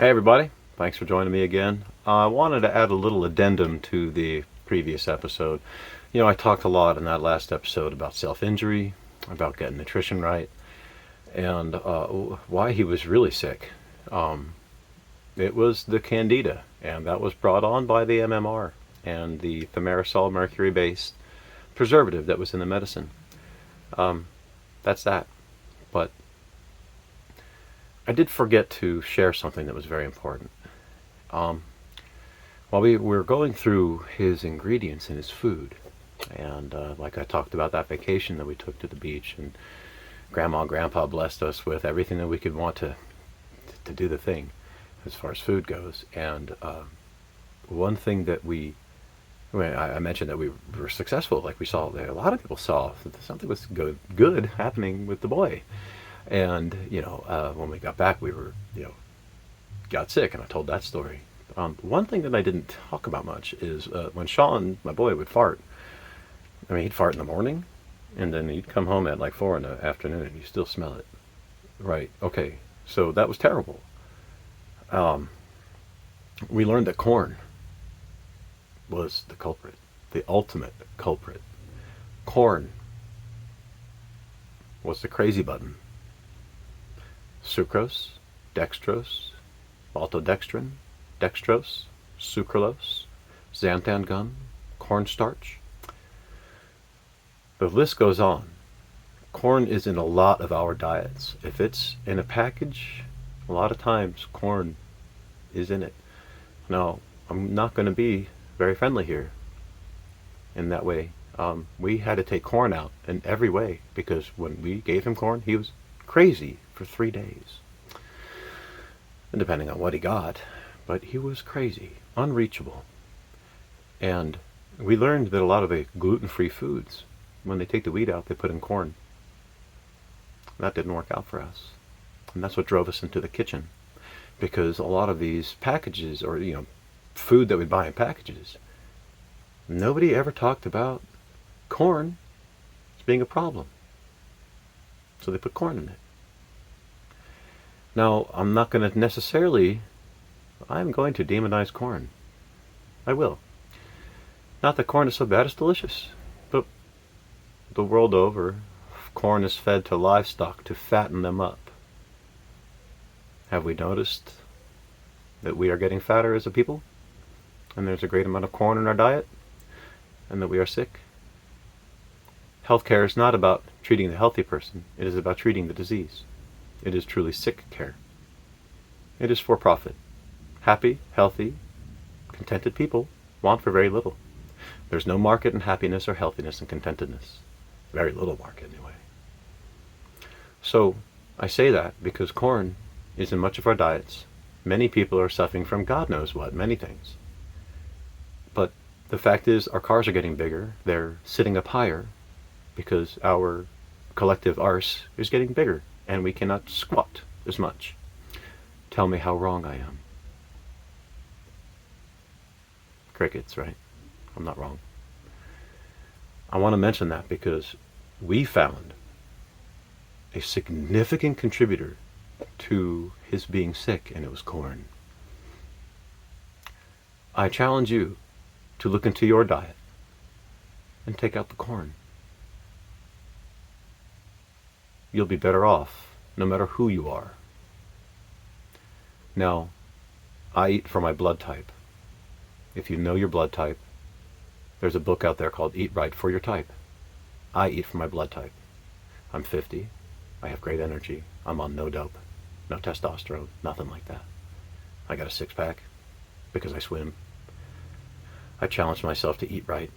Hey everybody, thanks for joining me again. I wanted to add a little addendum to the previous episode. I talked a lot in that last episode about self-injury, about getting nutrition right, and why he was really sick. Um, it was the candida, and that was brought on by the MMR and the thimerosal mercury-based preservative that was in the medicine. Um, that's that. But I did forget to share something that was very important. Um, While we were going through his ingredients in his food, and like I talked about that vacation that we took to the beach, and Grandma and Grandpa blessed us with everything that we could want to do the thing as far as food goes. And one thing that I mentioned that we were successful, like we saw, a lot of people saw that something was good happening with the boy. And when we got back, we were got sick, and I told that story. One thing that I didn't talk about much is when Sean, my boy, would fart. I mean, he'd fart in the morning, and then he'd come home at like 4 in the afternoon, and you still smell it. Right. Okay. So that was terrible. Um, we learned that corn was the culprit, the ultimate culprit. Corn was the crazy button. Sucrose, dextrose, maltodextrin, dextrose, sucralose, xanthan gum, cornstarch. The list goes on. Corn is in a lot of our diets. If it's in a package, a lot of times corn is in it. Now, I'm not going to be very friendly here in that way. We had to take corn out in every way because when we gave him corn, he was crazy for 3 days. And depending on what he got, but he was crazy, unreachable. And we learned that a lot of the gluten-free foods, when they take the wheat out, they put in corn. That didn't work out for us. And that's what drove us into the kitchen. Because a lot of these packages, or food that we buy in packages, nobody ever talked about corn as being a problem. So they put corn in it. Now, I'm going to demonize corn. I will. Not that corn is so bad, it's delicious. But the world over, corn is fed to livestock to fatten them up. Have we noticed that we are getting fatter as a people? And there's a great amount of corn in our diet? And that we are sick? Healthcare is not about treating the healthy person. It is about treating the disease. It is truly sick care. It is for profit. Happy, healthy, contented people want for very little. There's no market in happiness or healthiness and contentedness. Very little market, anyway. So, I say that because corn is in much of our diets. Many people are suffering from God knows what, many things. But the fact is, our cars are getting bigger. They're sitting up higher because our collective arse is getting bigger, and we cannot squat as much. Tell me how wrong I am. Crickets, right? I'm not wrong. I want to mention that because we found a significant contributor to his being sick, and it was corn. I challenge you to look into your diet and take out the corn. You'll be better off no matter who you are. Now, I eat for my blood type. If you know your blood type, there's a book out there called Eat Right for Your Type. I eat for my blood type. I'm 50. I have great energy. I'm on no dope, no testosterone, nothing like that. I got a six-pack because I swim. I challenged myself to eat right,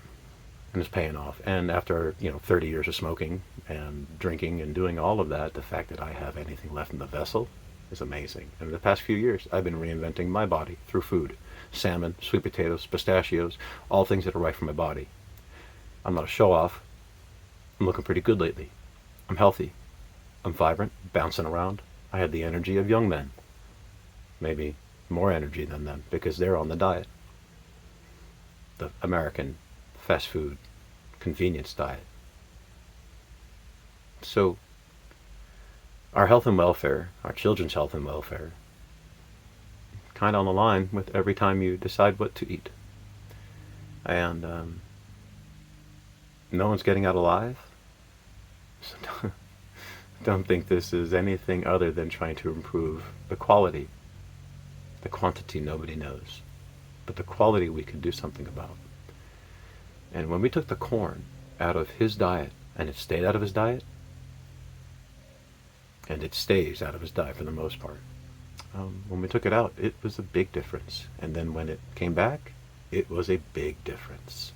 and it's paying off. And after 30 years of smoking and drinking and doing all of that, the fact that I have anything left in the vessel is amazing. And in the past few years, I've been reinventing my body through food. Salmon, sweet potatoes, pistachios, all things that are right for my body. I'm not a show-off. I'm looking pretty good lately. I'm healthy. I'm vibrant, bouncing around. I have the energy of young men. Maybe more energy than them because they're on the diet. The American fast food convenience diet. So, our health and welfare, our children's health and welfare, kind of on the line with every time you decide what to eat. And no one's getting out alive. So don't think this is anything other than trying to improve the quality. The quantity nobody knows, but the quality we can do something about. And when we took the corn out of his diet, and it stayed out of his diet, and it stays out of his diet for the most part, when we took it out, it was a big difference. And then when it came back, it was a big difference.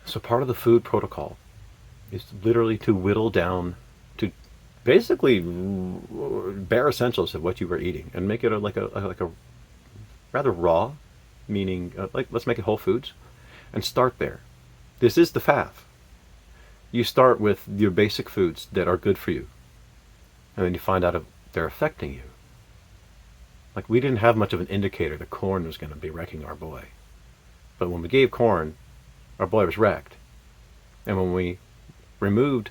So part of the food protocol is literally to whittle down to basically bare essentials of what you were eating and make it like a rather raw, meaning like let's make it whole foods and start there. This is the FAF. You start with your basic foods that are good for you, and then you find out if they're affecting you. Like, we didn't have much of an indicator that corn was going to be wrecking our boy. But when we gave corn, our boy was wrecked. And when we removed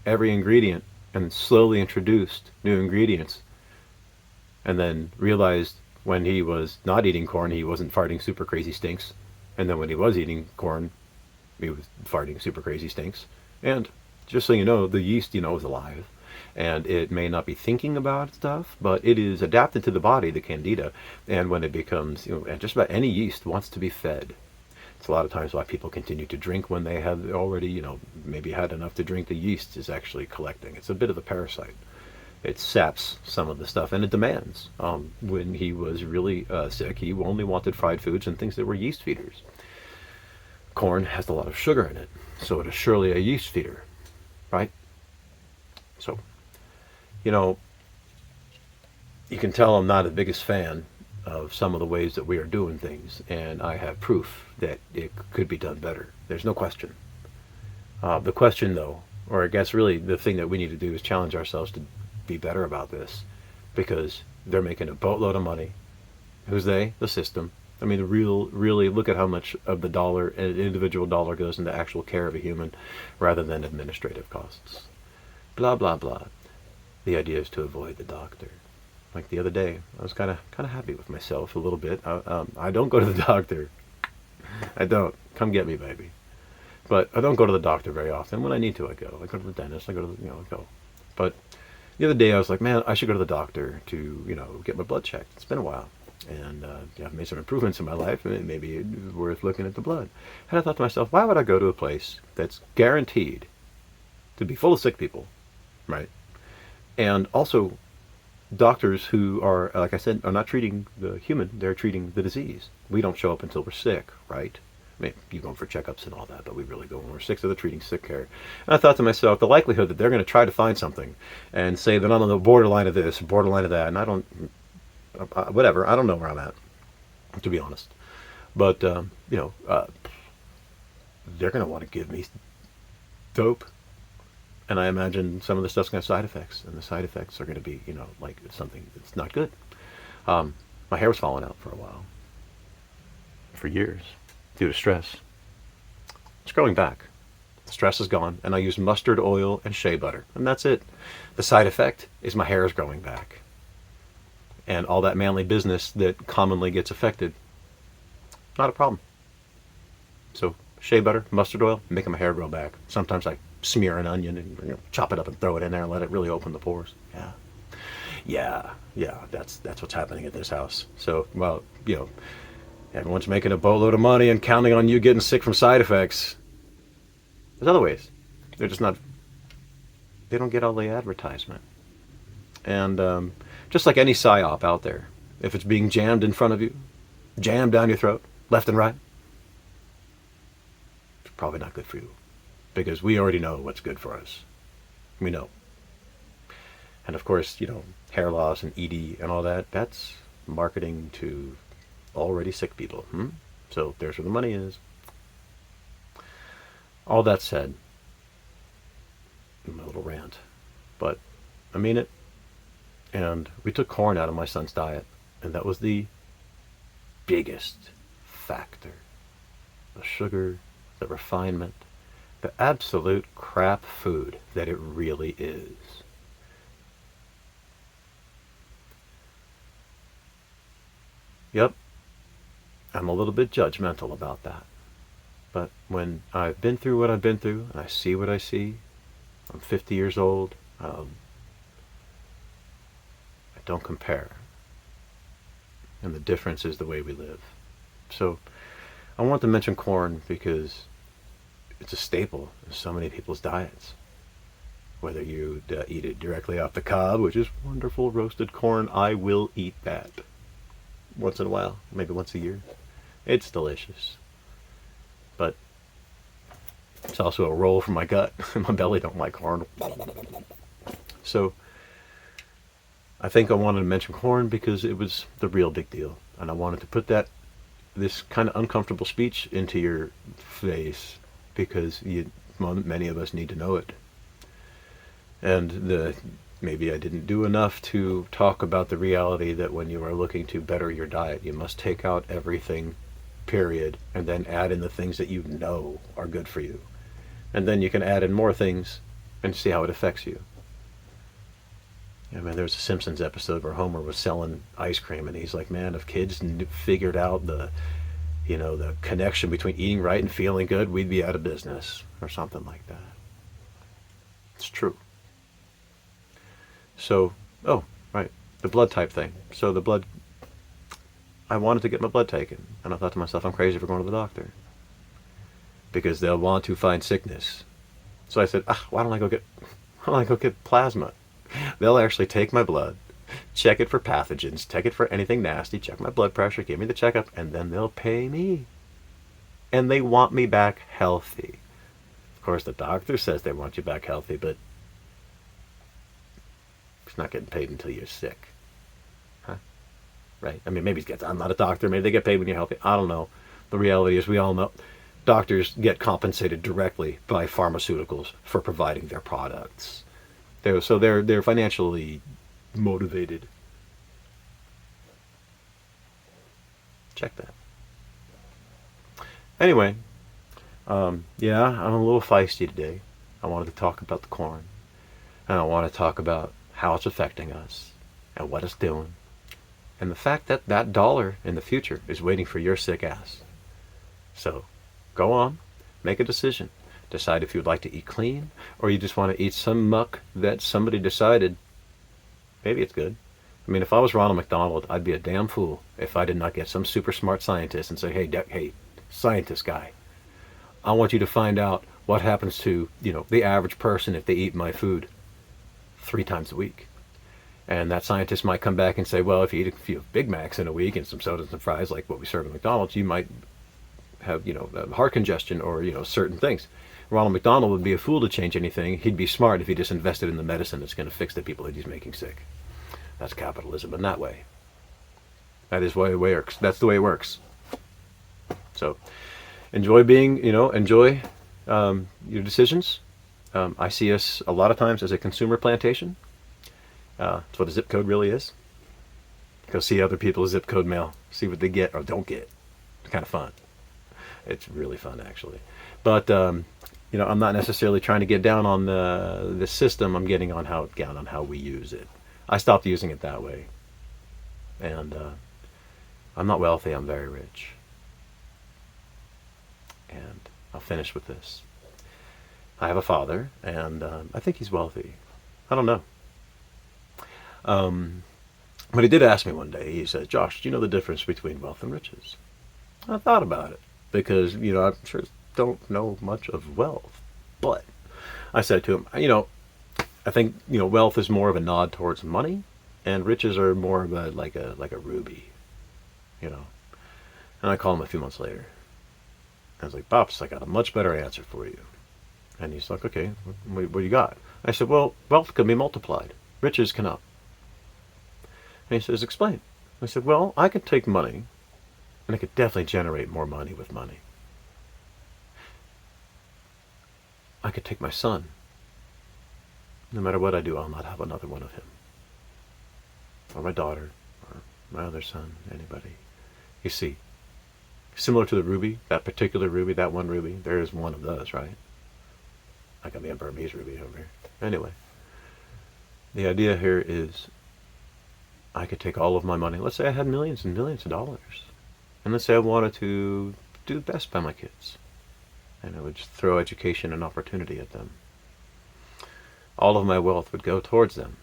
every ingredient and slowly introduced new ingredients, and then realized when he was not eating corn, he wasn't farting super crazy stinks. And then when he was eating corn, he was farting super crazy stinks. And just so you know, the yeast, is alive. And it may not be thinking about stuff, but it is adapted to the body, the candida. And when it becomes, and just about any yeast wants to be fed. It's a lot of times why people continue to drink when they have already, maybe had enough to drink. The yeast is actually collecting. It's a bit of a parasite. It saps some of the stuff, and it demands. When he was really sick, he only wanted fried foods and things that were yeast feeders. Corn has a lot of sugar in it, so it is surely a yeast feeder, right? So, you can tell I'm not the biggest fan of some of the ways that we are doing things, and I have proof that it could be done better. There's no question. The question, though, or I guess really the thing that we need to do is challenge ourselves to be better about this, because they're making a boatload of money. Who's they? The system. I mean, really look at how much of the dollar, an individual dollar, goes into actual care of a human rather than administrative costs. Blah, blah, blah. The idea is to avoid the doctor. Like the other day, I was kind of happy with myself a little bit. I don't go to the doctor. I don't. Come get me, baby. But I don't go to the doctor very often. When I need to, I go. I go to the dentist. I go. But the other day, I was like, man, I should go to the doctor to, get my blood checked. It's been a while. And I've made some improvements in my life, and maybe it's worth looking at the blood. And I thought to myself, why would I go to a place that's guaranteed to be full of sick people, right? And also doctors who are, like I said, are not treating the human, they're treating the disease. We don't show up until we're sick, right? I mean, you go for checkups and all that, but we really go when we're sick, so they're treating sick care. And I thought to myself, the likelihood that they're going to try to find something and say they're not on the borderline of this, borderline of that, and I don't, whatever, I don't know where I'm at, to be honest. But, they're going to want to give me dope. And I imagine some of the stuff's going to have side effects, and the side effects are going to be, like something that's not good. My hair was falling out for a while, for years, due to stress. It's growing back. The stress is gone, and I use mustard oil and shea butter, and that's it. The side effect is my hair is growing back. And all that manly business that commonly gets affected, not a problem. So shea butter, mustard oil, making my hair grow back. Sometimes I smear an onion and chop it up and throw it in there and let it really open the pores. Yeah. That's what's happening at this house. So, well, everyone's making a boatload of money and counting on you getting sick from side effects. There's other ways. They're just not. They don't get all the advertisement. And just like any psyop out there, if it's being jammed in front of you, jammed down your throat, left and right, it's probably not good for you. Because we already know what's good for us. We know. And of course, hair loss and ED and all that, that's marketing to already sick people. So there's where the money is. All that said, my little rant, but I mean it. And we took corn out of my son's diet, and that was the biggest factor. The sugar, the refinement, the absolute crap food that it really is. Yep, I'm a little bit judgmental about that. But when I've been through what I've been through, and I see what I see, I'm 50 years old, I don't compare. And the difference is the way we live. So I want to mention corn because it's a staple in so many people's diets. Whether you eat it directly off the cob, which is wonderful roasted corn, I will eat that once in a while, maybe once a year. It's delicious. But it's also a roll for my gut. My belly don't like corn. So I think I wanted to mention corn because it was the real big deal. And I wanted to put this kind of uncomfortable speech into your face because many of us need to know it. And maybe I didn't do enough to talk about the reality that when you are looking to better your diet, you must take out everything, period, and then add in the things that you know are good for you. And then you can add in more things and see how it affects you. I mean, there was a Simpsons episode where Homer was selling ice cream, and he's like, man, if kids figured out the connection between eating right and feeling good, we'd be out of business, or something like that. It's true. So, oh, right, the blood type thing. So I wanted to get my blood taken, and I thought to myself, I'm crazy for going to the doctor. Because they'll want to find sickness. So I said, why don't I go get plasma? They'll actually take my blood, check it for pathogens, check it for anything nasty, check my blood pressure, give me the checkup, and then they'll pay me. And they want me back healthy. Of course, the doctor says they want you back healthy, but it's not getting paid until you're sick. Huh? Right? I mean, maybe I'm not a doctor. Maybe they get paid when you're healthy. I don't know. The reality is we all know doctors get compensated directly by pharmaceuticals for providing their products. So they're financially motivated. Check that. Anyway, yeah, I'm a little feisty today. I wanted to talk about the corn. And I want to talk about how it's affecting us and what it's doing. And the fact that that dollar in the future is waiting for your sick ass. So, go on, make a decision. Decide if you'd like to eat clean, or you just want to eat some muck that somebody decided, maybe it's good. I mean, if I was Ronald McDonald, I'd be a damn fool if I did not get some super smart scientist and say, hey, scientist guy, I want you to find out what happens to, the average person if they eat my food 3 times a week. And that scientist might come back and say, well, if you eat a few Big Macs in a week and some sodas and fries like what we serve at McDonald's, you might have, heart congestion or, certain things. Ronald McDonald would be a fool to change anything. He'd be smart if he just invested in the medicine that's going to fix the people that he's making sick. That's capitalism in that way. That is the way it works. That's the way it works. So, enjoy your decisions. I see us a lot of times as a consumer plantation. That's what a zip code really is. Go see other people's zip code mail. See what they get or don't get. It's kind of fun. It's really fun, actually. But, I'm not necessarily trying to get down on the system. I'm getting down on how we use it. I stopped using it that way. And I'm not wealthy. I'm very rich. And I'll finish with this. I have a father, and I think he's wealthy. I don't know. But he did ask me one day, he said, Josh, do you know the difference between wealth and riches? I thought about it, because, I sure don't know much of wealth. But I said to him, I think, wealth is more of a nod towards money, and riches are more of like a ruby, And I called him a few months later. I was like, Pops, I got a much better answer for you. And he's like, okay, what do you got? I said, well, wealth can be multiplied. Riches cannot. And he says, explain. I said, well, I could take money, and I could definitely generate more money with money. I could take my son. No matter what I do, I'll not have another one of him. Or my daughter, or my other son, anybody. You see, similar to the ruby, that particular ruby, that one ruby, there is one of those, right? I got me a Burmese ruby over here. Anyway, the idea here is I could take all of my money. Let's say I had millions and millions of dollars. And let's say I wanted to do the best by my kids. And I would just throw education and opportunity at them. All of my wealth would go towards them.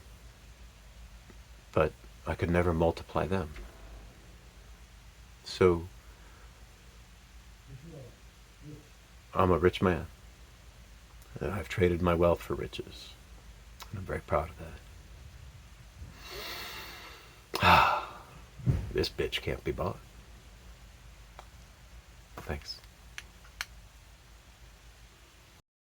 But I could never multiply them. So I'm a rich man. I've traded my wealth for riches. And I'm very proud of that. This bitch can't be bought. Thanks.